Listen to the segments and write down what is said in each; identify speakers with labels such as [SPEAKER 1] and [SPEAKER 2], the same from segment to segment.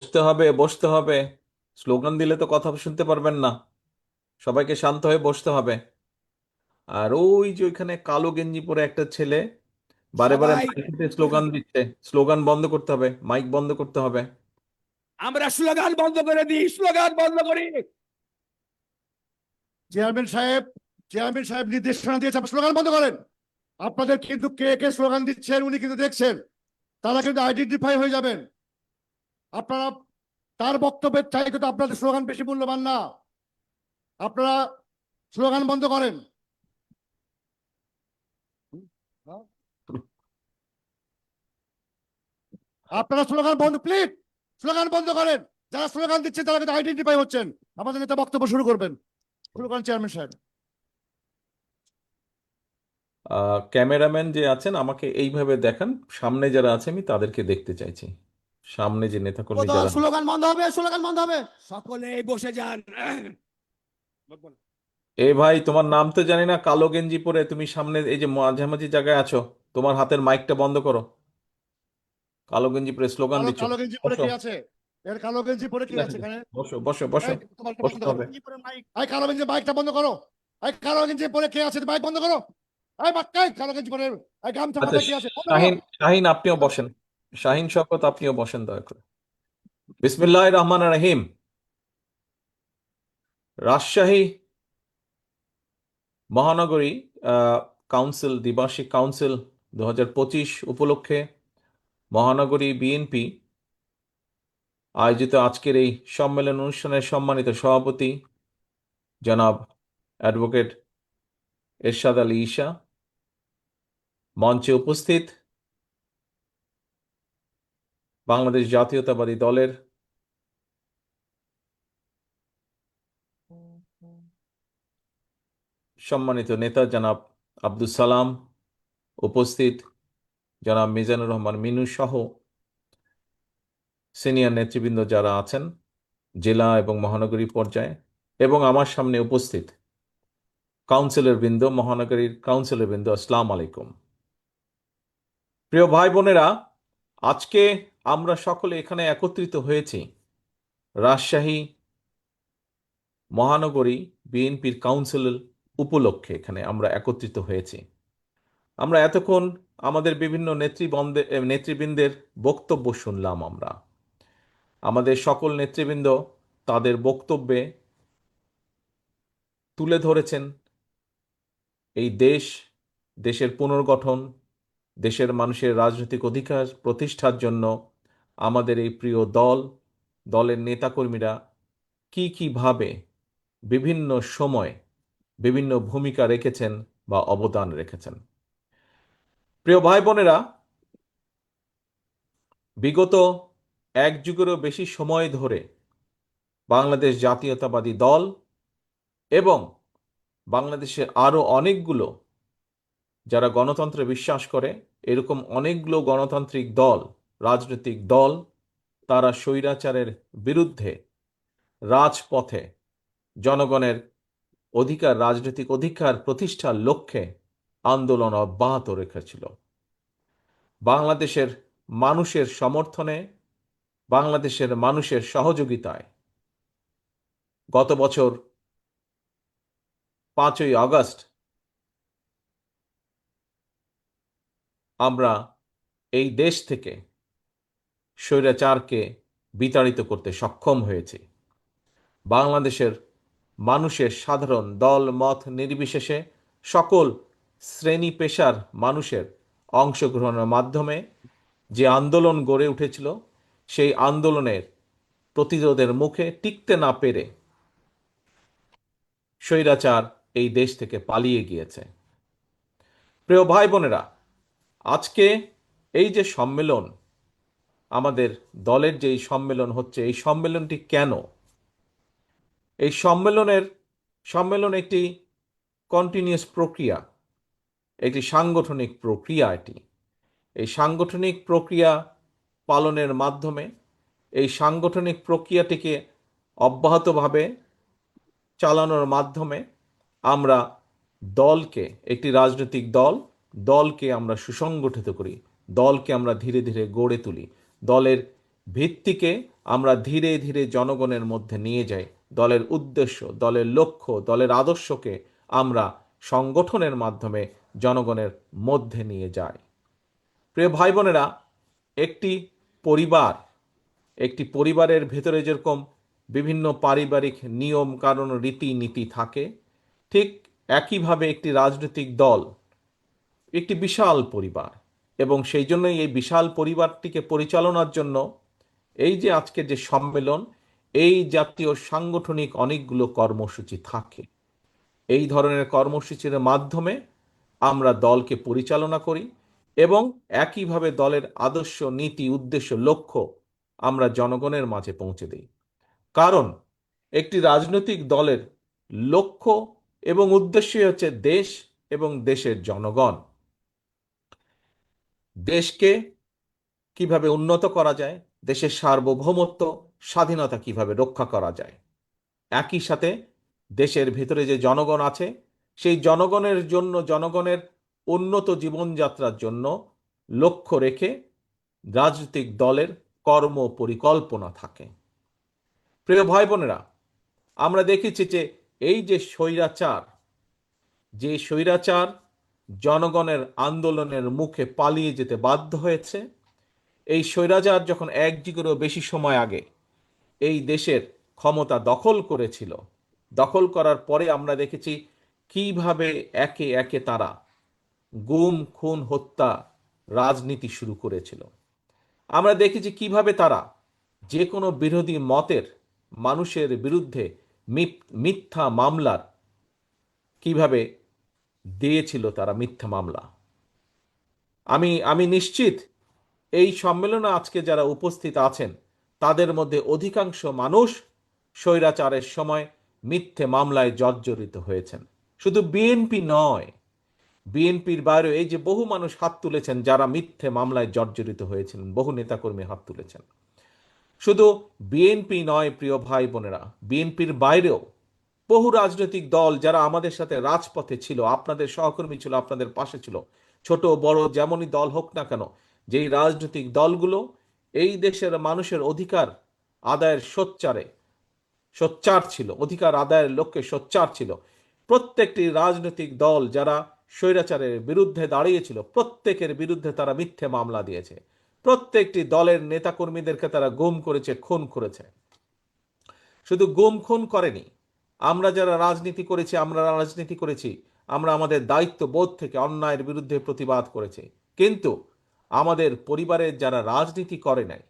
[SPEAKER 1] বসতে হবে বসতে হবে। স্লোগান দিলে তো কথা শুনতে পারবেন না। সবাইকে শান্ত হয়ে বসতে হবে। আর ওই যে ওইখানে কালো গেঞ্জি পরে একটা ছেলে বারে বারে
[SPEAKER 2] সবাই
[SPEAKER 1] মাইকে স্লোগান দিচ্ছে। স্লোগান বন্ধ করতে হবে, মাইক বন্ধ করতে হবে।
[SPEAKER 2] আমরা স্লোগান বন্ধ করে দিই, স্লোগান বন্ধ করি।
[SPEAKER 3] চেয়ারম্যান সাহেব চেয়ারম্যান সাহেব নির্দেশনা দিয়েছে, আপনারা স্লোগান বন্ধ করেন। আপনাদের কিন্তু কে কে স্লোগান দিচ্ছেন উনি কিন্তু দেখছেন, তারা কিন্তু আইডেন্টিফাই হয়ে যাবেন। আপনারা তার বক্তব্যের চাইতে তো আপনাদের স্লোগান বেশি মূল্যবান না। আপনারা স্লোগান বন্ধ করেন। আপনারা স্লোগান বন্ধ, প্লিজ স্লোগান বন্ধ করেন। যারা স্লোগান দিচ্ছেন তারা কিন্তু আইডেন্টিফাই হচ্ছেন। আমাদের নেতা বক্তব্য শুরু করবেন। শুরু করেন চেয়ারম্যান সাহেব।
[SPEAKER 1] ক্যামেরাম্যান যে আছেন আমাকে এইভাবে দেখান, সামনে যারা আছে আমি তাদেরকে দেখতে চাইছি। সামনে যে নেতাকর্মী
[SPEAKER 3] কোথাও
[SPEAKER 1] যারা।
[SPEAKER 3] স্লোগান বন্ধ হবে, স্লোগান বন্ধ হবে।
[SPEAKER 2] সকলেই বসে যান।
[SPEAKER 1] এ ভাই, তোমার নাম তো জানি না, কালো গেঞ্জি পরে তুমি সামনে এই যে মাঝামাঝি জায়গায় আছো, তোমার হাতের মাইকটা বন্ধ করো। কালো গেঞ্জি পরে স্লোগান
[SPEAKER 3] কালো
[SPEAKER 1] দিচ্ছ।
[SPEAKER 3] কালো গেঞ্জি পরে
[SPEAKER 1] বসো।
[SPEAKER 3] কে আছে? এর কালো গেঞ্জি পরে
[SPEAKER 1] ঠিক
[SPEAKER 3] কে
[SPEAKER 1] আছে,
[SPEAKER 3] আছে এখানে?
[SPEAKER 1] বসো বসো বসো।
[SPEAKER 3] এই তোমার বন্ধ
[SPEAKER 1] বসতে
[SPEAKER 3] করো।
[SPEAKER 1] হবে।
[SPEAKER 3] এই কালো গেঞ্জি বাইকটা বন্ধ করো। এই কালো গেঞ্জি পরে কে আছে? বাইক বন্ধ করো। এই বাক্কাই কালো গেঞ্জি পরে, এই গামছা
[SPEAKER 1] আচ্ছা,
[SPEAKER 3] মাথায় কে আছে? বন্ধ করো।
[SPEAKER 1] শাহিন শাহিন আপনিও বসেন। শাহিন শওকত আপনিও বসেন দয়া করে। বিসমিল্লাহির রহমানির রহিম। রাজশাহী মহানগরী কাউন্সিল দ্বিবার্ষিক কাউন্সিল 2025 উপলক্ষে মহানগরী বিএনপি আয়োজিত আজকের এই সম্মেলন অনুষ্ঠানের সম্মানিত সভাপতি জনাব অ্যাডভোকেট এরশাদ আলী ঈশা, মঞ্চে উপস্থিত বাংলাদেশ জাতীয়তাবাদী দলের সম্মানিত নেতা জনাব আব্দুল সালাম, উপস্থিত জনাব মিজানুর রহমান মিনু সহ সিনিয়র নেতৃবৃন্দ যারা আছেন জেলা এবং মহানগরী পর্যায়ে, এবং আমার সামনে উপস্থিত কাউন্সিলর বৃন্দ, মহানগরীর কাউন্সিলর বৃন্দ, আসসালাম আলাইকুম। প্রিয় ভাই বোনেরা, আজকে আমরা সকলে এখানে একত্রিত হয়েছি রাজশাহী মহানগরী বিএনপির কাউন্সিল উপলক্ষে। এখানে আমরা একত্রিত হয়েছি। আমরা এতক্ষণ আমাদের বিভিন্ন নেতৃবৃন্দের বক্তব্য শুনলাম। আমরা আমাদের সকল নেতৃবৃন্দ তাদের বক্তব্যে তুলে ধরেছেন এই দেশের পুনর্গঠন, দেশের মানুষের রাজনৈতিক অধিকার প্রতিষ্ঠার জন্য আমাদের এই প্রিয় দলের নেতাকর্মীরা কি কিভাবে বিভিন্ন সময় বিভিন্ন ভূমিকা রেখেছেন বা অবদান রেখেছেন। প্রিয় ভাই বোনেরা, বিগত এক যুগেরও বেশি সময় ধরে বাংলাদেশ জাতীয়তাবাদী দল এবং বাংলাদেশের আরও অনেকগুলো যারা গণতন্ত্রে বিশ্বাস করে, এরকম অনেকগুলো গণতান্ত্রিক দল, রাজনৈতিক দল, তারা স্বৈরাচারের বিরুদ্ধে রাজপথে জনগণের রাজনৈতিক অধিকার প্রতিষ্ঠার লক্ষ্যে আন্দোলন অব্যাহত রেখেছিল। বাংলাদেশের মানুষের সমর্থনে, বাংলাদেশের মানুষের সহযোগিতায় গত বছর 5ই আগস্ট আমরা এই দেশ থেকে স্বৈরাচারকে বিতাড়িত করতে সক্ষম হয়েছি। বাংলাদেশের মানুষের সাধারণ দল মত নির্বিশেষে সকল শ্রেণী পেশার মানুষের অংশগ্রহণের মাধ্যমে যে আন্দোলন গড়ে উঠেছিল, সেই আন্দোলনের প্রতিরোধের মুখে টিকতে না পেরে স্বৈরাচার এই দেশ থেকে পালিয়ে গিয়েছে। প্রিয় ভাই বোনেরা, আজকে এই যে সম্মেলন, আমাদের দলের যে এই সম্মেলন হচ্ছে, এই সম্মেলনটি কেন? এই সম্মেলন একটি কন্টিনিউয়াস প্রক্রিয়া, একটি সাংগঠনিক প্রক্রিয়া। এই সাংগঠনিক প্রক্রিয়া পালনের মাধ্যমে এই সাংগঠনিক প্রক্রিয়াটিকে অব্যাহতভাবে চালানোর মাধ্যমে আমরা একটি রাজনৈতিক দলকে আমরা সুসংগঠিত করি, দলকে আমরা ধীরে ধীরে গড়ে তুলি, দলের ভিত্তিকে আমরা ধীরে ধীরে জনগণের মধ্যে নিয়ে যাই, দলের উদ্দেশ্য, দলের লক্ষ্য, দলের আদর্শকে আমরা সংগঠনের মাধ্যমে জনগণের মধ্যে নিয়ে যাই। প্রিয় ভাই বোনেরা, একটি পরিবার, একটি পরিবারের ভেতরে যেরকম বিভিন্ন পারিবারিক নিয়ম কানুন রীতিনীতি থাকে, ঠিক একইভাবে একটি রাজনৈতিক দল একটি বিশাল পরিবার, এবং সেই জন্যই এই বিশাল পরিবারটিকে পরিচালনার জন্য এই যে আজকের যে সম্মেলন, এই জাতীয় সাংগঠনিক অনেকগুলো কর্মসূচি থাকে। এই ধরনের কর্মসূচির মাধ্যমে আমরা দলকে পরিচালনা করি এবং একইভাবে দলের আদর্শ, নীতি, উদ্দেশ্য, লক্ষ্য আমরা জনগণের মাঝে পৌঁছে দিই। কারণ একটি রাজনৈতিক দলের লক্ষ্য এবং উদ্দেশ্যই হচ্ছে দেশ এবং দেশের জনগণ। দেশকে কিভাবে উন্নত করা যায়, দেশের সার্বভৌমত্ব, স্বাধীনতা কিভাবে রক্ষা করা যায়, একই সাথে দেশের ভিতরে যে জনগণ আছে সেই জনগণের জন্য, জনগণের উন্নত জীবনযাত্রার জন্য লক্ষ্য রেখে রাজনৈতিক দলের কর্ম পরিকল্পনা থাকে। প্রিয় ভাই বোনেরা, আমরা দেখেছি যে এই যে স্বৈরাচার জনগণের আন্দোলনের মুখে পালিয়ে যেতে বাধ্য হয়েছে, এই স্বৈরাচার যখন এক যুগেরও বেশি সময় আগে এই দেশের ক্ষমতা দখল করেছিল, দখল করার পরে আমরা দেখেছি কিভাবে একে একে তারা গুম, খুন, হত্যা রাজনীতি শুরু করেছিল। আমরা দেখেছি কিভাবে তারা যে কোনো বিরোধী মতের মানুষের বিরুদ্ধে মিথ্যা মামলার কিভাবে দিয়েছিল তারা মিথ্যা মামলা। আমি নিশ্চিত এই সম্মেলনে আজকে যারা উপস্থিত আছেন তাদের মধ্যে অধিকাংশ মানুষ স্বৈরাচারের সময় মিথ্যে মামলায় জর্জরিত হয়েছেন। শুধু বিএনপি নয়, বিএনপির বাইরেও এই যে বহু মানুষ হাত তুলেছেন যারা মিথ্যে মামলায় জর্জরিত হয়েছিলেন, বহু নেতাকর্মী হাত তুলেছেন। শুধু বিএনপি নয় প্রিয় ভাই বোনেরা, বিএনপির বাইরেও বহু রাজনৈতিক দল যারা আমাদের সাথে রাজপথে ছিল, আপনাদের সহকর্মী ছিল, আপনাদের পাশে ছিল, ছোট বড় যেমনই দল হোক না কেন, যেই রাজনৈতিক দলগুলো এই দেশের মানুষের অধিকার আদায়ের সোচ্চার ছিল, অধিকার আদায়ের লক্ষ্যে সোচ্চার ছিল, প্রত্যেকটি রাজনৈতিক দল যারা স্বৈরাচারের বিরুদ্ধে দাঁড়িয়েছিল প্রত্যেকের বিরুদ্ধে তারা মিথ্যে মামলা দিয়েছে। প্রত্যেকটি দলের নেতাকর্মীদেরকে তারা গুম করেছে, খুন করেছে। শুধু গুম খুন করেনি, আমরা যারা রাজনীতি করেছি, আমরা আমাদের দায়িত্ব বোধ থেকে অন্যায়ের বিরুদ্ধে প্রতিবাদ করেছি। কিন্তু আমাদের পরিবারের যারা রাজনীতি করে নাই,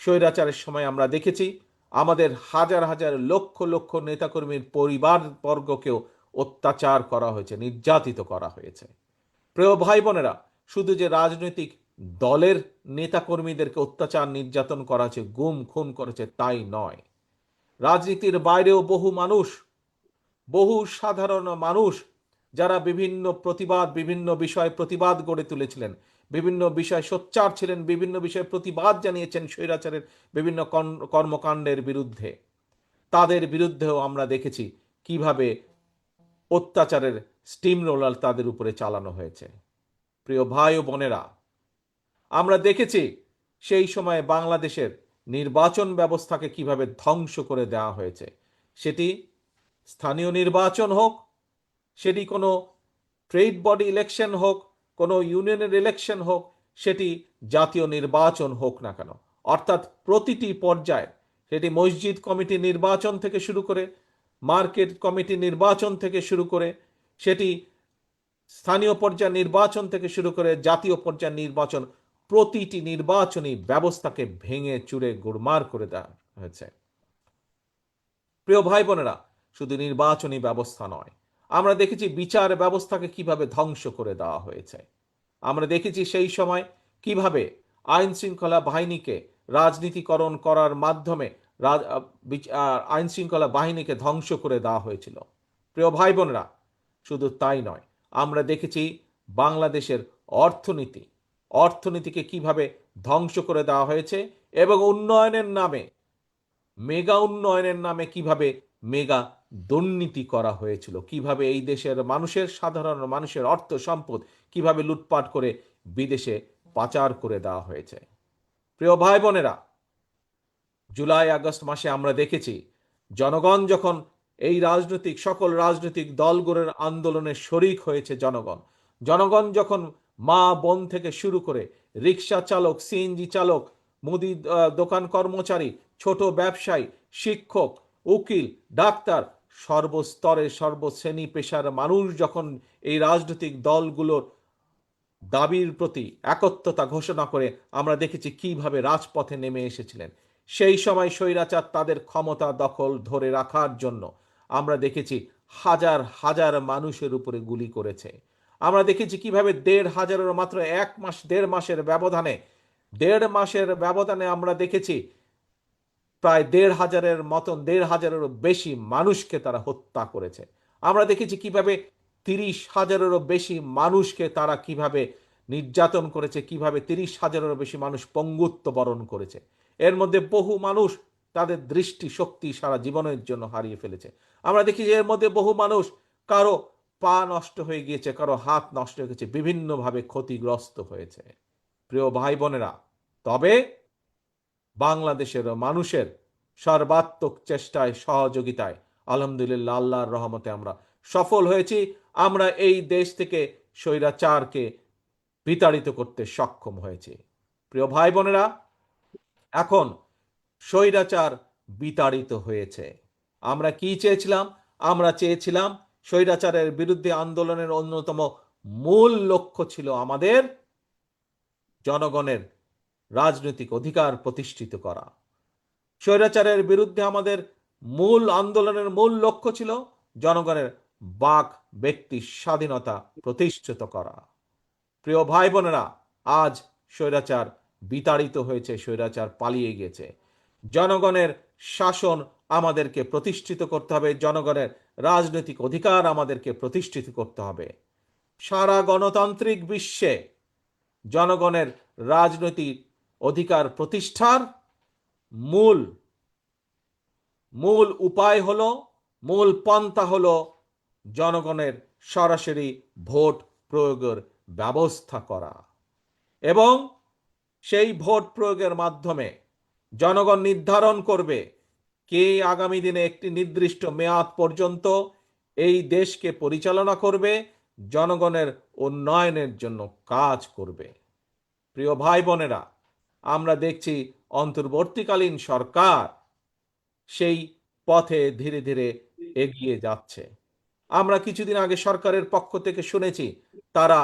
[SPEAKER 1] স্বৈরাচারের সময় আমরা দেখেছি আমাদের হাজার হাজার লক্ষ লক্ষ নেতাকর্মীর পরিবার বর্গকেও অত্যাচার করা হয়েছে, নির্যাতিত করা হয়েছে। প্রিয় ভাই বোনেরা, শুধু যে রাজনৈতিক দলের নেতাকর্মীদেরকে অত্যাচার নির্যাতন করা হয়েছে, গুম খুন করেছে তাই নয়, রাজনীতির বাইরেও বহু সাধারণ মানুষ যারা বিভিন্ন বিষয়ে প্রতিবাদ গড়ে তুলেছিলেন, বিভিন্ন বিষয়ে সোচ্চার ছিলেন, বিভিন্ন বিষয়ে প্রতিবাদ জানিয়েছেন স্বৈরাচারের বিভিন্ন কর্মকাণ্ডের বিরুদ্ধে, তাদের বিরুদ্ধেও আমরা দেখেছি কিভাবে অত্যাচারের স্টিম রোলার তাদের উপরে চালানো হয়েছে। প্রিয় ভাই ও বোনেরা, আমরা দেখেছি সেই সময় বাংলাদেশের নির্বাচন ব্যবস্থাকে কিভাবে ধ্বংস করে দেওয়া হয়েছে। সেটি স্থানীয় নির্বাচন হোক, সেটি কোনো ট্রেড বডি ইলেকশন হোক, কোনো ইউনিয়নের ইলেকশন হোক, সেটি জাতীয় নির্বাচন হোক না কেন, অর্থাৎ প্রতিটি পর্যায়ে, সেটি মসজিদ কমিটি নির্বাচন থেকে শুরু করে, মার্কেট কমিটি নির্বাচন থেকে শুরু করে, সেটি স্থানীয় পর্যায়ে নির্বাচন থেকে শুরু করে জাতীয় পর্যায়ে নির্বাচন, প্রতিটি নির্বাচনী ব্যবস্থাকে ভেঙে চুরে গোড়মার করে দেওয়া হয়েছে। প্রিয় ভাই বোনেরা, শুধু নির্বাচনী ব্যবস্থা নয়, আমরা দেখেছি বিচার ব্যবস্থাকে কিভাবে ধ্বংস করে দেওয়া হয়েছে। আমরা দেখেছি সেই সময় কিভাবে আইন শৃঙ্খলা বাহিনীকে রাজনীতিকরণ করার মাধ্যমে আইন শৃঙ্খলা বাহিনীকে ধ্বংস করে দেওয়া হয়েছিল। প্রিয় ভাই বোনেরা, শুধু তাই নয়, আমরা দেখেছি বাংলাদেশের অর্থনীতিকে কিভাবে ধ্বংস করে দেওয়া হয়েছে এবং মেগা উন্নয়নের নামে কিভাবে মেগা দুর্নীতি করা হয়েছিল, কিভাবে এই দেশের সাধারণ মানুষের অর্থ সম্পদ কিভাবে লুটপাট করে বিদেশে পাচার করে দেওয়া হয়েছে। প্রিয় ভাই বোনেরা, জুলাই আগস্ট মাসে আমরা দেখেছি জনগণ যখন এই সকল রাজনৈতিক দলগুলোর আন্দোলনে শরিক হয়েছে, জনগণ যখন মা বোন থেকে শুরু করে রিক্সা চালক, সিএনজি চালক, মুদি দোকান কর্মচারী, ছোট ব্যবসায়ী, শিক্ষক, উকিল, ডাক্তার, সর্বস্তরের সর্বশ্রেণী পেশার মানুষ যখন এই রাজনৈতিক দলগুলোর দাবির প্রতি একত্রতা ঘোষণা করে আমরা দেখেছি কিভাবে রাজপথে নেমে এসেছিলেন। সেই সময় স্বৈরাচার তাদের ক্ষমতা দখল ধরে রাখার জন্য আমরা দেখেছি হাজার হাজার মানুষের উপরে গুলি করেছে। আমরা দেখেছি কিভাবে ১,৫০০-এর মাত্র ১ মাস ১.৫ মাসের ব্যবধানে আমরা দেখেছি প্রায় ১,৫০০-১,৫০০-এরও বেশি মানুষকে তারা হত্যা করেছে। আমরা দেখেছি কিভাবে ৩০,০০০-এরও বেশি মানুষকে তারা কিভাবে নির্যাতন করেছে, কিভাবে ৩০,০০০-এরও বেশি মানুষ পঙ্গুত্ব বরণ করেছে। এর মধ্যে বহু মানুষ তাদের দৃষ্টি শক্তি সারা জীবনের জন্য হারিয়ে ফেলেছে। আমরা দেখি যে এর মধ্যে বহু মানুষ, কারো পা নষ্ট হয়ে গিয়েছে, কারো হাত নষ্ট হয়ে গেছে, বিভিন্নভাবে ক্ষতিগ্রস্ত হয়েছে। প্রিয় ভাই বোনেরা, তবে বাংলাদেশের মানুষের সর্বাত্মক চেষ্টায়, সহযোগিতায় আলহামদুলিল্লাহ আল্লাহর রহমতে আমরা সফল হয়েছি। আমরা এই দেশ থেকে স্বৈরাচারকে বিতাড়িত করতে সক্ষম হয়েছি। প্রিয় ভাই বোনেরা, এখন স্বৈরাচার বিতাড়িত হয়েছে। আমরা কি চেয়েছিলাম? আমরা চেয়েছিলাম স্বৈরাচারের বিরুদ্ধে আন্দোলনের অন্যতম মূল লক্ষ্য ছিল আমাদের জনগণের রাজনৈতিক অধিকার প্রতিষ্ঠিত করা। স্বৈরাচারের বিরুদ্ধে আমাদের আন্দোলনের মূল লক্ষ্য ছিল জনগণের বাক ব্যক্তি স্বাধীনতা প্রতিষ্ঠিত করা। প্রিয় ভাই বোনেরা, আজ স্বৈরাচার বিতাড়িত হয়েছে, স্বৈরাচার পালিয়ে গেছে। জনগণের শাসন আমাদেরকে প্রতিষ্ঠিত করতে হবে, জনগণের রাজনৈতিক অধিকার আমাদেরকে প্রতিষ্ঠিত করতে হবে। সারা গণতান্ত্রিক বিশ্বে জনগণের রাজনৈতিক অধিকার প্রতিষ্ঠার মূল উপায় হলো, মূল পন্থা হলো জনগণের সরাসরি ভোট প্রয়োগের ব্যবস্থা করা। এবং সেই ভোট প্রয়োগের মাধ্যমে জনগণ নির্ধারণ করবে কে আগামী দিনে একটি নির্দিষ্ট মেয়াদ পর্যন্ত এই দেশকে পরিচালনা করবে, জনগণের উন্নয়নের জন্য কাজ করবে। প্রিয় ভাই বোনেরা, আমরা দেখছি অন্তর্বর্তীকালীন সরকার সেই পথে ধীরে ধীরে এগিয়ে যাচ্ছে। আমরা কিছুদিন আগে সরকারের পক্ষ থেকে শুনেছি, তারা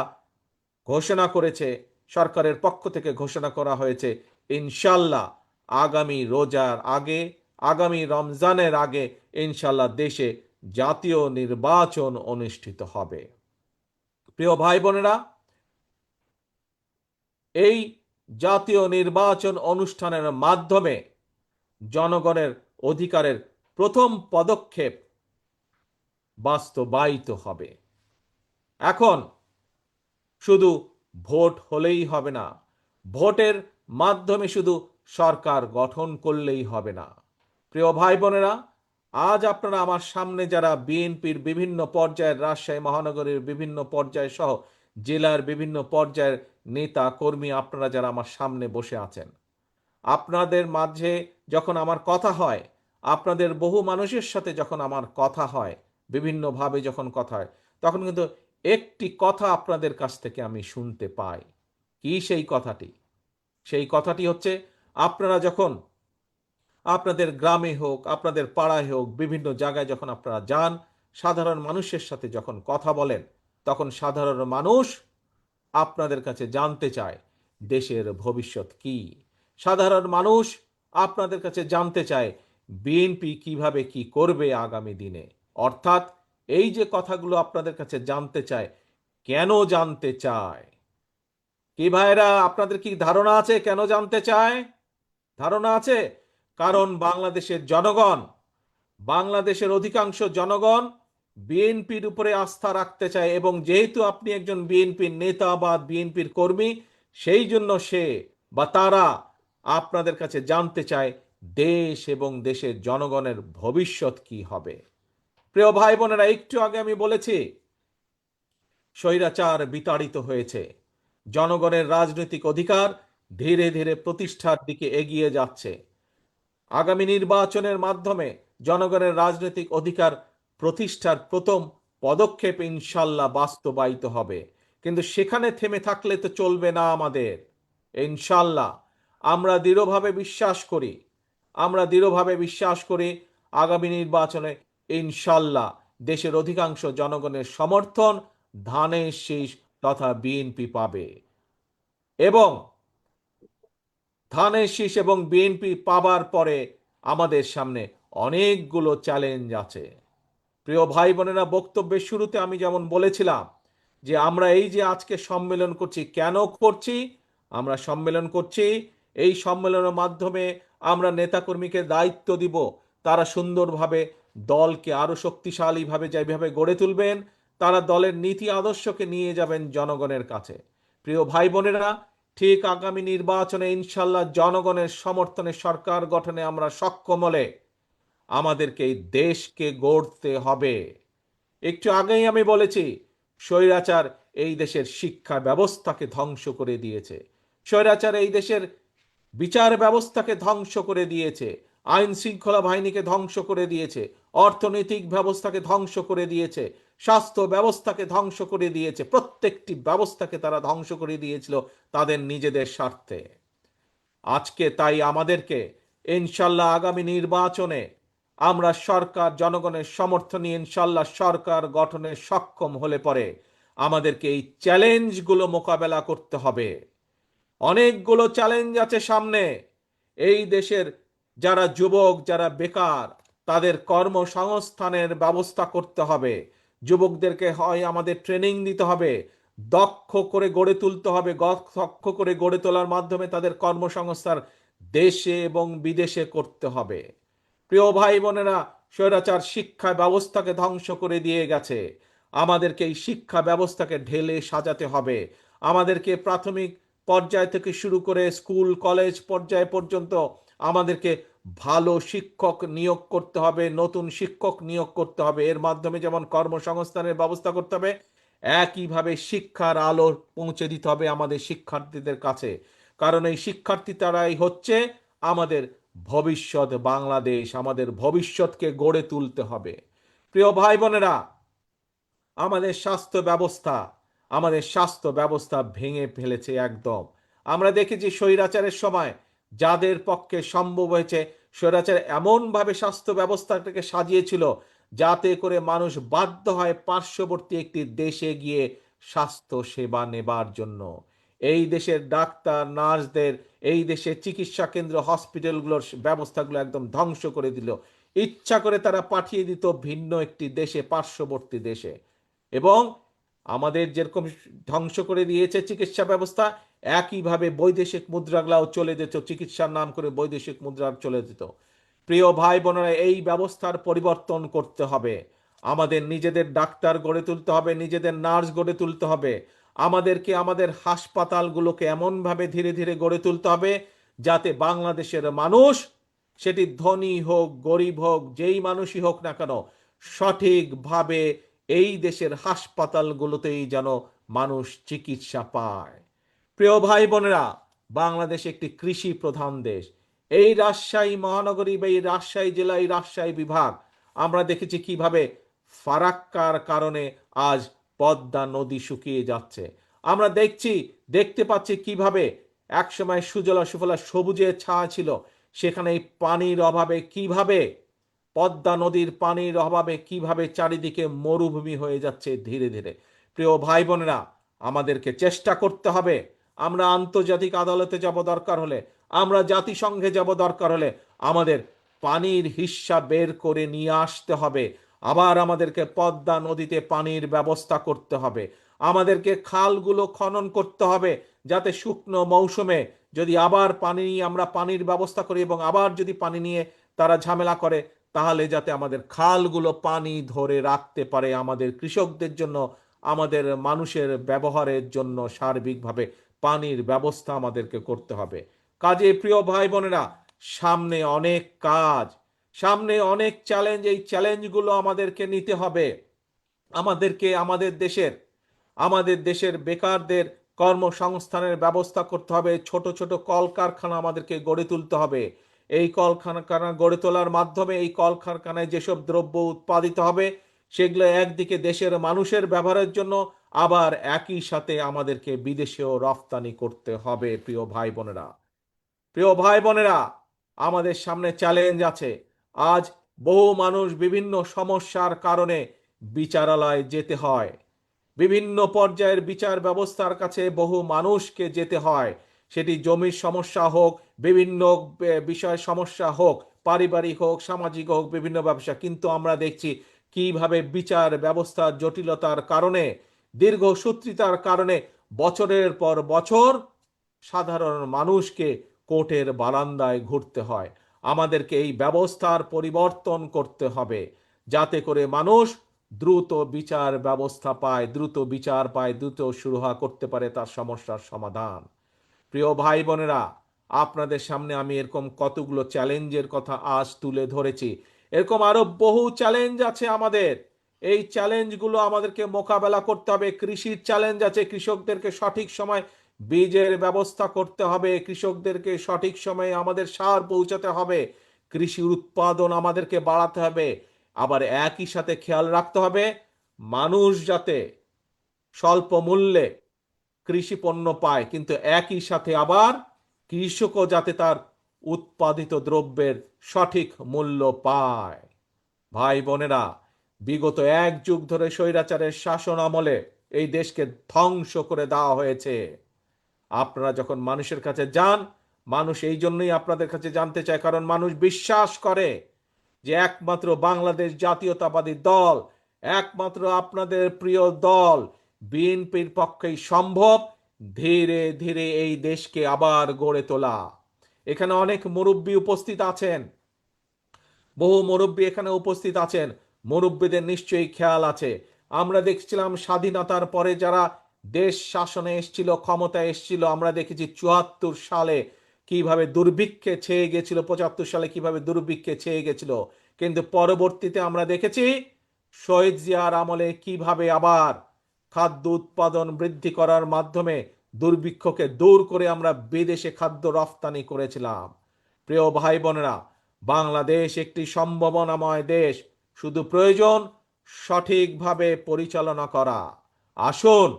[SPEAKER 1] ঘোষণা করেছে, সরকারের পক্ষ থেকে ঘোষণা করা হয়েছে ইনশাল্লাহ আগামী রমজানের আগে ইনশাল্লাহ দেশে জাতীয় নির্বাচন অনুষ্ঠিত হবে। প্রিয় ভাই বোনেরা, এই জাতীয় নির্বাচন অনুষ্ঠানের মাধ্যমে জনগণের অধিকারের প্রথম পদক্ষেপ বাস্তবায়িত হবে। এখন শুধু ভোট হলেই হবে না, ভোটের মাধ্যমে শুধু সরকার গঠন করলেই হবে না। প্রিয় ভাই বোনেরা, আজ আপনারা আমার সামনে যারা বিএনপির বিভিন্ন পর্যায়ের, রাজশাহী মহানগরীর বিভিন্ন পর্যায় সহ জেলার বিভিন্ন পর্যায়ের নেতা কর্মী, আপনারা যারা আমার সামনে বসে আছেন, আপনাদের মাঝে যখন আমার কথা হয়, আপনাদের বহু মানুষের সাথে যখন আমার কথা হয়, বিভিন্নভাবে যখন কথা হয়, তখন কিন্তু একটি কথা আপনাদের কাছ থেকে আমি শুনতে পাই। কি সেই কথাটি? সেই কথাটি হচ্ছে, আপনারা যখন আপনাদের গ্রামে হোক, আপনাদের পাড়ায় হোক, বিভিন্ন জায়গায় যখন আপনারা যান, সাধারণ মানুষের সাথে যখন কথা বলেন, তখন সাধারণ মানুষ আপনাদের কাছে জানতে চায় দেশের ভবিষ্যৎ কি। সাধারণ মানুষ আপনাদের কাছে জানতে চায় বিএনপি কিভাবে কি করবে আগামী দিনে। অর্থাৎ এই যে কথাগুলো আপনাদের কাছে জানতে চায়, কেন জানতে চায়? কি ভাইরা, আপনাদের কি ধারণা আছে কেন জানতে চায়? ধারণা আছে? কারণ বাংলাদেশের অধিকাংশ জনগণ বিএনপির উপরে আস্থা রাখতে চায়, এবং যেহেতু আপনি একজন বিএনপির নেতা বা বিএনপির কর্মী, সেই জন্য তারা আপনাদের কাছে জানতে চায় দেশ এবং দেশের জনগণের ভবিষ্যৎ কি হবে। প্রিয় ভাই বোনেরা, একটু আগে আমি বলেছি স্বৈরাচার বিতাড়িত হয়েছে, জনগণের রাজনৈতিক অধিকার ধীরে ধীরে প্রতিষ্ঠার দিকে এগিয়ে যাচ্ছে। আগামী নির্বাচনের মাধ্যমে জনগণের রাজনৈতিক অধিকার প্রতিষ্ঠার প্রথম পদক্ষেপ ইনশাল্লাহ বাস্তবায়িত হবে। কিন্তু সেখানে থেমে থাকলে তো চলবে না আমাদের। ইনশাল্লাহ আমরা দৃঢ়ভাবে বিশ্বাস করি আগামী নির্বাচনে ইনশাল্লাহ দেশের অধিকাংশ জনগণের সমর্থন ধানের শীষ তথা বিএনপি পাবে, এবং ধানের শীষ এবং বিএনপি পাবার পরে আমাদের সামনে অনেকগুলো চ্যালেঞ্জ আছে। প্রিয় ভাই বোনেরা, বক্তব্যের শুরুতে আমি যেমন বলেছিলাম যে আমরা এই যে আজকে সম্মেলন করছি, কেন করছি? আমরা সম্মেলন করছি, এই সম্মেলনের মাধ্যমে আমরা নেতাকর্মীকে দায়িত্ব দিব, তারা সুন্দরভাবে দলকে আরো শক্তিশালীভাবে যেভাবে গড়ে তুলবেন, তারা দলের নীতি আদর্শকে নিয়ে যাবেন জনগণের কাছে। প্রিয় ভাই বোনেরা, ঠিক আগামী নির্বাচনে ইনশাল্লাহ জনগণের সমর্থনে সরকার গঠনে আমরা সক্ষম হলে আমাদেরকে এই দেশকে গড়তে হবে। একটু আগেই আমি বলেছি, স্বৈরাচার এই দেশের শিক্ষা ব্যবস্থাকে ধ্বংস করে দিয়েছে, স্বৈরাচার এই দেশের বিচার ব্যবস্থাকে ধ্বংস করে দিয়েছে, আইন শৃঙ্খলা বাহিনীকে ধ্বংস করে দিয়েছে, অর্থনৈতিক ব্যবস্থাকে ধ্বংস করে দিয়েছে, স্বাস্থ্য ব্যবস্থাকে ধ্বংস করে দিয়েছে। প্রত্যেকটি ব্যবস্থাকে তারা ধ্বংস করে দিয়েছিল তাদের নিজেদের স্বার্থে। আজকে তাই আমাদেরকে ইনশাল্লাহ আগামী নির্বাচনে আমরা সরকার জনগণের সমর্থন নিয়ে ইনশাল্লাহ সরকার গঠনে সক্ষম হলে পরে আমাদেরকে এই চ্যালেঞ্জগুলো মোকাবেলা করতে হবে। অনেকগুলো চ্যালেঞ্জ আছে সামনে। এই দেশের যারা যুবক, যারা বেকার, তাদের কর্মসংস্থানের ব্যবস্থা করতে হবে। যুবকদেরকে হয় আমাদের ট্রেনিং দিতে হবে, দক্ষ করে গড়ে তুলতে হবে। দক্ষ করে গড়ে তোলার মাধ্যমে তাদের কর্মসংস্থান দেশে এবং বিদেশে করতে হবে। প্রিয় ভাই বোনেরা, স্বৈরাচার শিক্ষা ব্যবস্থাকে ধ্বংস করে দিয়ে গেছে। আমাদেরকে এই শিক্ষা ব্যবস্থাকে ঢেলে সাজাতে হবে। আমাদেরকে প্রাথমিক পর্যায় থেকে শুরু করে স্কুল কলেজ পর্যায় পর্যন্ত আমাদেরকে ভালো শিক্ষক নিয়োগ করতে হবে, নতুন শিক্ষক নিয়োগ করতে হবে। এর মাধ্যমে যেমন কর্মসংস্থানের ব্যবস্থা করতে হবে, একইভাবে শিক্ষার আলো পৌঁছে দিতে হবে আমাদের শিক্ষার্থীদের কাছে। কারণ এই শিক্ষার্থী তারাই হচ্ছে আমাদের ভবিষ্যৎ বাংলাদেশ, আমাদের ভবিষ্যৎকে গড়ে তুলতে হবে। প্রিয় ভাই বোনেরা, আমাদের স্বাস্থ্য ব্যবস্থা ভেঙে ফেলেছে একদম। আমরা দেখেছি স্বৈরাচারের সময় যাদের পক্ষে সম্ভব হয়েছে, স্বৈরাচার এমনভাবে স্বাস্থ্য ব্যবস্থাটাকে সাজিয়েছিল যাতে করে মানুষ বাধ্য হয় পার্শ্ববর্তী একটি দেশে গিয়ে স্বাস্থ্য সেবা নেবার জন্য। এই দেশের ডাক্তার নার্সদের, এই দেশের চিকিৎসা কেন্দ্র হসপিটালগুলোর ব্যবস্থাগুলো একদম ধ্বংস করে দিল। ইচ্ছা করে তারা পাঠিয়ে দিত ভিন্ন একটি দেশে, পার্শ্ববর্তী দেশে। এবং আমাদের যেরকম ধ্বংস করে দিয়েছে চিকিৎসা ব্যবস্থা, একইভাবে বৈদেশিক মুদ্রাগুলাও চলে যেত, চিকিৎসার নাম করে বৈদেশিক মুদ্রা চলে যেত। প্রিয় ভাই বোনেরা, এই ব্যবস্থার পরিবর্তন করতে হবে। আমাদের নিজেদের ডাক্তার গড়ে তুলতে হবে, নিজেদের নার্স গড়ে তুলতে হবে। আমাদেরকে আমাদের হাসপাতালগুলোকে এমনভাবে ধীরে ধীরে গড়ে তুলতে হবে যাতে বাংলাদেশের মানুষ, সেটি ধনী হোক গরিব হোক, যেই মানুষই হোক না কেন, সঠিকভাবে এই দেশের হাসপাতালগুলোতেই যেন মানুষ চিকিৎসা পায়। প্রিয় ভাই বোনেরা, বাংলাদেশ একটি কৃষি প্রধান দেশ। এই রাজশাহী মহানগরী বা এই রাজশাহী জেলা, এই রাজশাহী বিভাগ, আমরা দেখেছি কিভাবে ফারাক্কার কারণে আজ পদ্মা নদী শুকিয়ে যাচ্ছে। আমরা দেখতে পাচ্ছি কিভাবে একসময় সুজলা সুফলা সবুজের ছায়া ছিল, সেখানে এই পানির অভাবে কিভাবে, পদ্মা নদীর পানির অভাবে কিভাবে চারিদিকে মরুভূমি হয়ে যাচ্ছে ধীরে ধীরে। প্রিয় ভাই বোনেরা, আমাদেরকে চেষ্টা করতে হবে। আমরা আন্তর্জাতিক আদালতে যাব দরকার হলে, আমরা জাতিসংঘে যাব দরকার হলে, আমাদের পানির হিস্যা বের করে নিয়ে আসতে হবে। আবার আমাদেরকে পদ্মা নদীতে পানির ব্যবস্থা করতে হবে। আমাদেরকে খালগুলো খনন করতে হবে যাতে শুকনো মৌসুমে যদি আবার পানি নিয়ে আমরা পানির ব্যবস্থা করি এবং আবার যদি পানি নিয়ে তারা ঝামেলা করে, তাহলে যাতে আমাদের খালগুলো পানি ধরে রাখতে পারে আমাদের কৃষকদের জন্য, আমাদের মানুষের ব্যবহারের জন্য সার্বিকভাবে পানির ব্যবস্থা আমাদেরকে করতে হবে। কাজে প্রিয় ভাই বোনেরা, সামনে অনেক কাজ, সামনে অনেক চ্যালেঞ্জ। এই চ্যালেঞ্জগুলো আমাদেরকে নিতে হবে। আমাদেরকে আমাদের দেশের বেকারদের কর্মসংস্থানের ব্যবস্থা করতে হবে। ছোট ছোট কলকারখানা আমাদেরকে গড়ে তুলতে হবে। এই কলকারখানা গড়ে তোলার মাধ্যমে এই কলকারখানায় যেসব দ্রব্য উৎপাদিত হবে সেগুলো একদিকে দেশের মানুষের ব্যবহারের জন্য, আবার একই সাথে আমাদেরকে বিদেশেও রফতানি করতে হবে। প্রিয় ভাই বোনেরা, প্রিয় ভাই বোনেরা, আমাদের সামনে চ্যালেঞ্জ আছে। আজ বহু মানুষ বিভিন্ন সমস্যার কারণে বিচারালয়ে যেতে হয়, বিভিন্ন পর্যায়ের বিচার ব্যবস্থার কাছে বহু মানুষকে যেতে হয়, সেটি জমির সমস্যা হোক, বিভিন্ন বিষয় সমস্যা হোক, পারিবারিক হোক, সামাজিক হোক, বিভিন্ন ব্যবসা। কিন্তু আমরা দেখছি কিভাবে বিচার ব্যবস্থার জটিলতার কারণে, দীর্ঘসূত্রিতার কারণে বছরের পর বছর সাধারণ মানুষকে কোর্টের বারান্দায় ঘুরতে হয়। আমাদেরকে এই ব্যবস্থার পরিবর্তন করতে হবে, যাতে করে মানুষ দ্রুত বিচার ব্যবস্থা পায়, দ্রুত বিচার পায়, দ্রুত সুরাহা করতে পারে তার সমস্যার সমাধান। প্রিয় ভাই বোনেরা, আপনাদের সামনে আমি এরকম কতগুলো চ্যালেঞ্জের কথা আজ তুলে ধরেছি। এরকম আরো বহু চ্যালেঞ্জ আছে আমাদের। এই চ্যালেঞ্জগুলো আমাদেরকে মোকাবেলা করতে হবে। কৃষির চ্যালেঞ্জ আছে, কৃষকদেরকে সঠিক সময় বীজের ব্যবস্থা করতে হবে, কৃষকদেরকে সঠিক সময়ে আমাদের সার পৌঁছাতে হবে, কৃষি উৎপাদন আমাদেরকে বাড়াতে হবে। আবার একই সাথে খেয়াল রাখতে হবে মানুষ যাতে স্বল্প মূল্যে কৃষি পণ্য পায়, কিন্তু একই সাথে আবার কৃষকও যাতে তার উৎপাদিত দ্রব্যের সঠিক মূল্য পায়। ভাই বোনেরা, বিগত এক যুগ ধরে স্বৈরাচারের শাসন আমলে এই দেশকে ধ্বংস করে দেওয়া হয়েছে। আপনারা যখন মানুষের কাছে যান, মানুষ এই জন্যই আপনাদের কাছে জানতে চায়, কারণ মানুষ বিশ্বাস করে যে একমাত্র বাংলাদেশ জাতীয়তাবাদী দল, একমাত্র আপনাদের প্রিয় দল বিএনপির পক্ষেই সম্ভব ধীরে ধীরে এই দেশকে আবার গড়ে তোলা। এখানে অনেক মুরব্বী উপস্থিত আছেন, বহু মুরব্বী এখানে উপস্থিত আছেন। মুরব্বীদের নিশ্চয়ই খেয়াল আছে, আমরা দেখছিলাম স্বাধীনতার পরে যারা দেশ শাসনে এসেছিল, ক্ষমতায় এসেছিল, আমরা দেখেছি ৭৪ সালে কিভাবে দুর্ভিক্ষে ছেয়ে গেছিল, ৭৫ সালে কিভাবে দুর্ভিক্ষে ছেয়ে গেছিল। কিন্তু পরবর্তীতে আমরা দেখেছি শহীদ জিয়ার আমলে কিভাবে আবার খাদ্য উৎপাদন বৃদ্ধি করার মাধ্যমে দুর্ভিক্ষকে দূর করে আমরা বিদেশে খাদ্য রফতানি করেছিলাম। প্রিয় ভাই বোনেরা, বাংলাদেশ একটি সম্ভাবনাময় দেশ, শুধু প্রয়োজন সঠিকভাবে পরিচালনা করা। আসুন,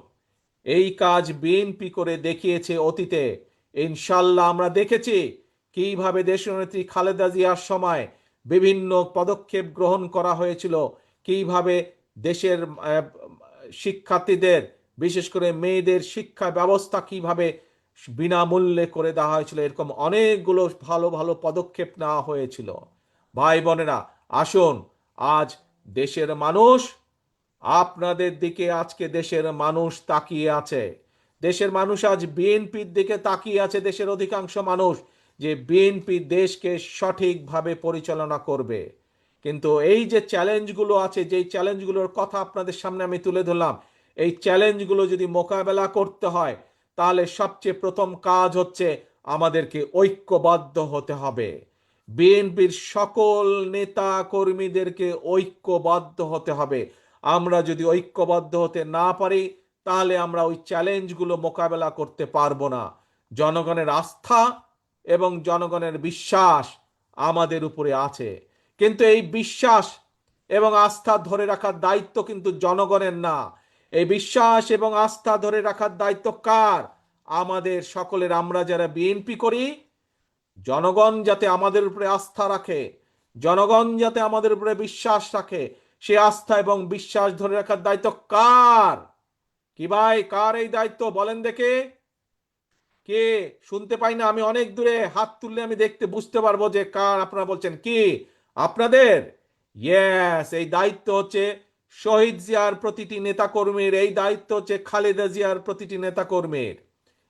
[SPEAKER 1] এই কাজ বিএনপি করে দেখিয়েছে অতীতে। ইনশাল্লাহ আমরা দেখেছি কিভাবে দেশনেত্রী খালেদা জিয়ার সময় বিভিন্ন পদক্ষেপ গ্রহণ করা হয়েছিল, কিভাবে দেশের শিক্ষার্থীদের, বিশেষ করে মেয়েদের শিক্ষা ব্যবস্থা কিভাবে বিনামূল্যে করে দেওয়া হয়েছিল। এরকম অনেকগুলো ভালো ভালো পদক্ষেপ নেওয়া হয়েছিল। ভাই বোনেরা, আসুন, আজ দেশের মানুষ আপনাদের দিকে, আজকে দেশের মানুষ তাকিয়ে আছে। দেশের মানুষ আজ বিএনপির দিকে তাকিয়ে আছে, দেশের অধিকাংশ মানুষ, যে বিএনপি দেশকে সঠিকভাবে পরিচালনা করবে। কিন্তু এই যে চ্যালেঞ্জগুলো আছে, যেই চ্যালেঞ্জগুলোর কথা আপনাদের সামনে আমি তুলে ধরলাম, এই চ্যালেঞ্জগুলো যদি মোকাবেলা করতে হয়, তাহলে সবচেয়ে প্রথম কাজ হচ্ছে আমাদেরকে ঐক্যবদ্ধ হতে হবে। বিএনপির সকল নেতা কর্মীদেরকে ঐক্যবদ্ধ হতে হবে। আমরা যদি ঐক্যবদ্ধ হতে না পারি, তাহলে আমরা ওই চ্যালেঞ্জগুলো মোকাবেলা করতে পারবো না। জনগণের আস্থা এবং জনগণের বিশ্বাস আমাদের উপরে আছে, কিন্তু এই বিশ্বাস এবং আস্থা ধরে রাখার দায়িত্ব কিন্তু জনগণের না। এই বিশ্বাস এবং আস্থা ধরে রাখার দায়িত্ব কার? আমাদের সকলের। আমরা যারা বিএনপি করি, জনগণ যাতে আমাদের উপরে আস্থা রাখে, জনগণ যাতে আমাদের উপরে বিশ্বাস রাখে, সে আস্থা এবং বিশ্বাস ধরে রাখার দায়িত্ব কার? কি ভাই, কার এই দায়িত্ব বলেন দেখে? কে? শুনতে পাই না, আমি অনেক দূরে, হাত তুললে আমি দেখতে বুঝতে পারবো যে কার। আপনারা বলছেন কি আপনাদের? ইয়েস, এই দায়িত্ব হচ্ছে শহীদ জিয়ার প্রতিটি নেতাকর্মীর, এই দায়িত্ব হচ্ছে খালেদা জিয়ার প্রতিটি নেতাকর্মীর,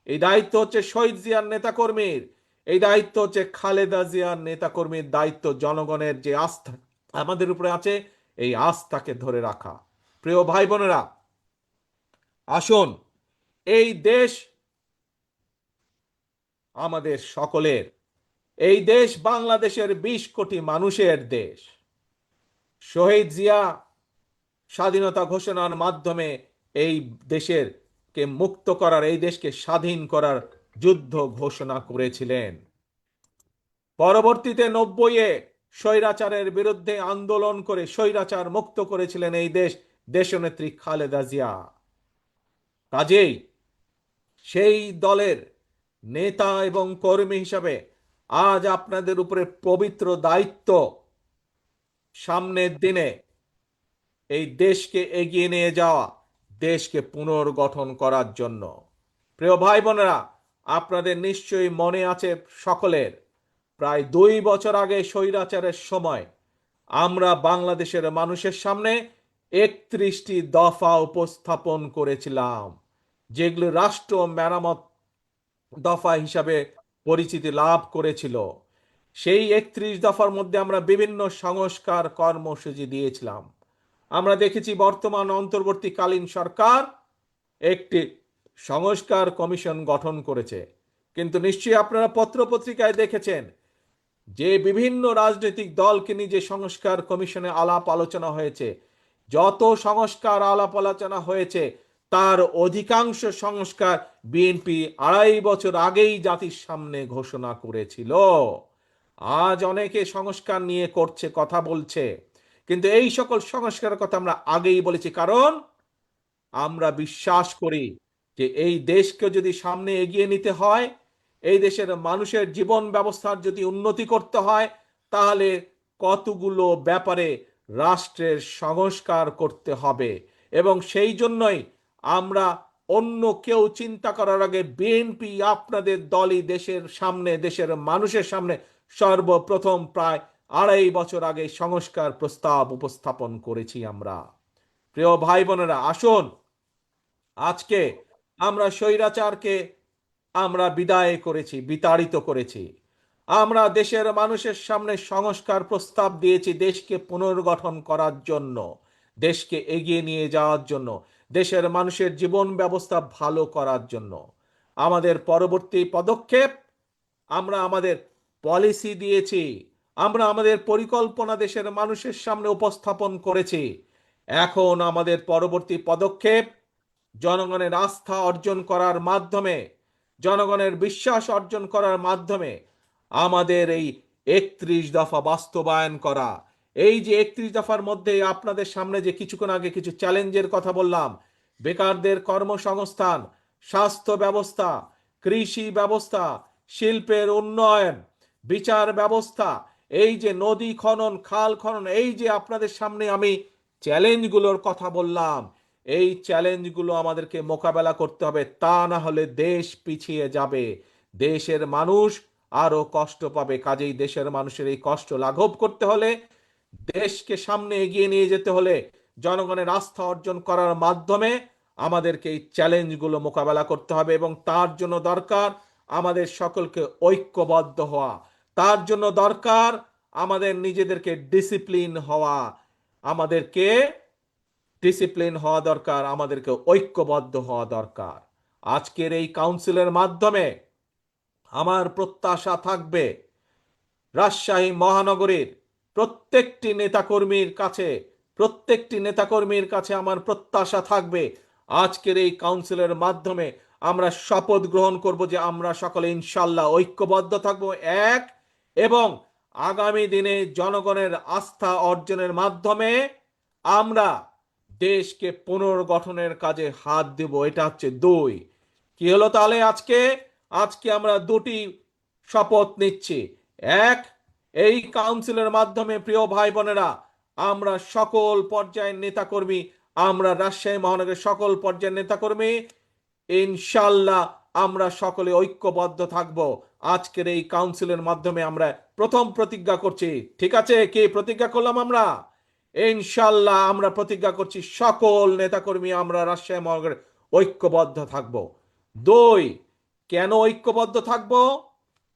[SPEAKER 1] এই দায়িত্ব হচ্ছে শহীদ জিয়ার নেতাকর্মীর, এই দায়িত্ব হচ্ছে খালেদা জিয়ার নেতাকর্মীর। দায়িত্ব জনগণের যে আস্থা আমাদের উপরে আছে, এই আস্থাকে ধরে রাখা। প্রিয় ভাই বোনেরা, আসুন, এই দেশ আমাদের সকলের, এই দেশ বাংলাদেশের ২০ কোটি মানুষের দেশ। শহীদ জিয়া স্বাধীনতা ঘোষণার মাধ্যমে এই দেশের কে মুক্ত করার, এই দেশকে স্বাধীন করার যুদ্ধ ঘোষণা করেছিলেন। পরবর্তীতে 90-এ স্বৈরাচারের বিরুদ্ধে আন্দোলন করে স্বৈরাচার মুক্ত করেছিলেন এই দেশ দেশনেত্রী খালেদা জিয়া। কাজেই সেই দলের নেতা এবং কর্মী হিসাবে আজ আপনাদের উপরে পবিত্র দায়িত্ব, সামনের দিনে এই দেশকে এগিয়ে নিয়ে যাওয়া, দেশকে পুনর্গঠন করার জন্য। প্রিয় ভাই বোনেরা, আপনাদের নিশ্চয়ই মনে আছে সকলের, প্রায় 2 বছর আগে স্বৈরাচারের সময় আমরা বাংলাদেশের মানুষের সামনে 31টি দফা উপস্থাপন করেছিলাম, যেগুলো রাষ্ট্র মেরামত দফা হিসাবে পরিচিতি লাভ করেছিল। সেই 31 দফার মধ্যে আমরা বিভিন্ন সংস্কার কর্মসূচি দিয়েছিলাম। আমরা দেখেছি বর্তমান অন্তর্বর্তীকালীন সরকার একটি সংস্কার কমিশন গঠন করেছে, কিন্তু নিশ্চয়ই আপনারা পত্রপত্রিকায় দেখেছেন যে বিভিন্ন রাজনৈতিক দলকে নিয়ে যে সংস্কার কমিশনে আলাপ আলোচনা হয়েছে, যত সংস্কার আলাপ আলোচনা হয়েছে তার অধিকাংশ সংস্কার বিএনপি 2.5 বছর আগেই জাতির সামনে ঘোষণা করেছিল। আজ অনেকে সংস্কার নিয়ে করছে, কথা বলছে, কিন্তু এই সকল সংস্কারের কথা আমরা আগেই বলেছি, কারণ আমরা বিশ্বাস করি যে এই দেশকে যদি সামনে এগিয়ে নিতে হয়, এই দেশের মানুষের জীবন ব্যবস্থার যদি উন্নতি করতে হয়, তাহলে কতগুলো ব্যাপারে রাষ্ট্রের সংস্কার করতে হবে। এবং সেই জন্যই আমরা অন্য কেউ চিন্তা করার আগে বিএনপি আপনাদের দলই দেশের সামনে, দেশের মানুষের সামনে সর্বপ্রথম প্রায় 2.5 বছর আগে সংস্কার প্রস্তাব উপস্থাপন করেছি আমরা। প্রিয় ভাই বোনেরা, আসুন আজকে আমরা স্বৈরাচারকে আমরা বিদায় করেছি, বিতাড়িত করেছি। আমরা দেশের মানুষের সামনে সংস্কার প্রস্তাব দিয়েছি দেশকে পুনর্গঠন করার জন্য, দেশকে এগিয়ে নিয়ে যাওয়ার জন্য, দেশের মানুষের জীবন ব্যবস্থা ভালো করার জন্য। আমাদের পরবর্তী পদক্ষেপ, আমরা আমাদের পলিসি দিয়েছি, আমরা আমাদের পরিকল্পনা দেশের মানুষের সামনে উপস্থাপন করেছি। এখন আমাদের পরবর্তী পদক্ষেপ জনগণের আস্থা অর্জন করার মাধ্যমে, জনগণের বিশ্বাস অর্জন করার মাধ্যমে আমাদের এই 31 দফা বাস্তবায়ন করা। এই যে 31 দফার মধ্যে আপনাদের সামনে যে কিছুক্ষণ আগে কিছু চ্যালেঞ্জের কথা বললাম, বেকারদের কর্মসংস্থান, স্বাস্থ্য ব্যবস্থা, কৃষি ব্যবস্থা, শিল্পের উন্নয়ন, বিচার ব্যবস্থা, এই যে নদী খনন, খাল খনন, এই যে আপনাদের সামনে আমি চ্যালেঞ্জগুলোর কথা বললাম, এই চ্যালেঞ্জগুলো আমাদেরকে মোকাবেলা করতে হবে, তা না হলে দেশ পিছিয়ে যাবে, দেশের মানুষ আরো কষ্ট পাবে। কাজেই দেশের মানুষের এই কষ্ট লাঘব করতে হলে, দেশকে সামনে এগিয়ে নিয়ে যেতে হলে, জনগণের আস্থা অর্জন করার মাধ্যমে আমাদেরকে এই চ্যালেঞ্জগুলো মোকাবেলা করতে হবে। এবং তার জন্য দরকার আমাদের সকলকে ঐক্যবদ্ধ হওয়া, তার জন্য দরকার আমাদের নিজেদেরকে ডিসিপ্লিন হওয়া, আমাদেরকে ডিসিপ্লিন হওয়া দরকার, আমাদেরকে ঐক্যবদ্ধ হওয়া দরকার। আজকের এই কাউন্সিলের মাধ্যমে আমার প্রত্যাশা থাকবে রাজশাহী মহানগরীর প্রত্যেকটি নেতাকর্মীর কাছে আমার প্রত্যাশা থাকবে, আজকের এই কাউন্সিলের মাধ্যমে আমরা শপথ গ্রহণ করব যে আমরা সকলে ইনশাল্লাহ ঐক্যবদ্ধ থাকব, এক, এবং আগামী দিনে জনগণের আস্থা অর্জনের মাধ্যমে আমরা দেশকে পুনর্গঠনের কাজে হাত দেব। এটা হচ্ছে 2। কি হলো তাহলে? আজকে আমরা 2টি শপথ নিচ্ছি। এক, এই কাউন্সিলের মাধ্যমে প্রিয় ভাই বোনেরা, আমরা সকল পর্যায়ের নেতাকর্মী, আমরা রাজশাহী মহানগরের সকল পর্যায়ের নেতাকর্মী ইনশাল্লাহ আমরা সকলে ঐক্যবদ্ধ থাকব। আজকের এই কাউন্সিলের মাধ্যমে আমরা প্রথম প্রতিজ্ঞা করছি, ঠিক আছে? কি প্রতিজ্ঞা করলাম আমরা? ইনশাল্লাহ আমরা প্রতিজ্ঞা করছি সকল নেতাকর্মী আমরা রাজশাহী মহানগরে ঐক্যবদ্ধ থাকব। 2, কেন ঐক্যবদ্ধ থাকব?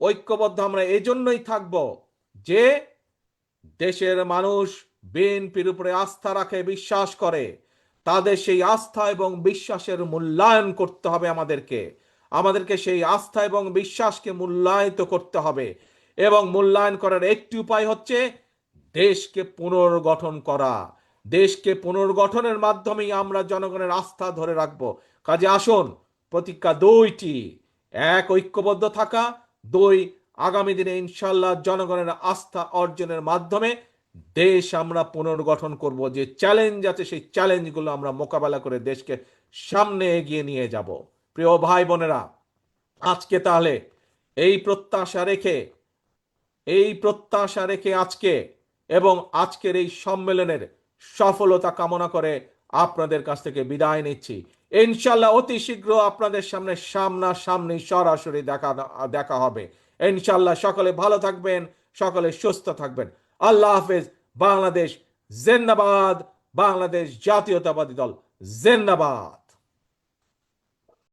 [SPEAKER 1] ঐক্যবদ্ধ আমরা এজন্যই থাকব যে দেশের মানুষ বিএনপির উপরে আস্থা রাখে, বিশ্বাস করে। তাদের সেই আস্থা এবং বিশ্বাসের মূল্যায়ন করতে হবে আমাদেরকে সেই আস্থা এবং বিশ্বাসকে মূল্যায়িত করতে হবে। এবং মূল্যায়ন করার একটি উপায় হচ্ছে দেশকে পুনর্গঠন করা। দেশকে পুনর্গঠনের মাধ্যমেই আমরা জনগণের আস্থা ধরে রাখবো। কাজে আসুন, প্রতিজ্ঞা 2টি, 1, ঐক্যবদ্ধ থাকা, 2, আগামী দিনে ইনশাল্লাহ জনগণের আস্থা অর্জনের মাধ্যমে দেশ আমরা পুনর্গঠন করব। যে চ্যালেঞ্জ আছে সেই চ্যালেঞ্জগুলো আমরা মোকাবেলা করে দেশকে সামনে এগিয়ে নিয়ে যাব। প্রিয় ভাই বোনেরা, আজকে তাহলে এই প্রত্যাশা রেখে আজকে এবং আজকের এই সম্মেলনের সফলতা কামনা করে আপনাদের কাছ থেকে বিদায় নিচ্ছি। ইনশাল্লাহ অতি শীঘ্র আপনাদের সামনে সামনাসামনি সরাসরি দেখা হবে ইনশাল্লাহ। সকলে ভালো থাকবেন, সকলে সুস্থ থাকবেন। আল্লাহ হাফেজ। বাংলাদেশ জিন্দাবাদ। বাংলাদেশ জাতীয়তাবাদী দল জিন্দাবাদ।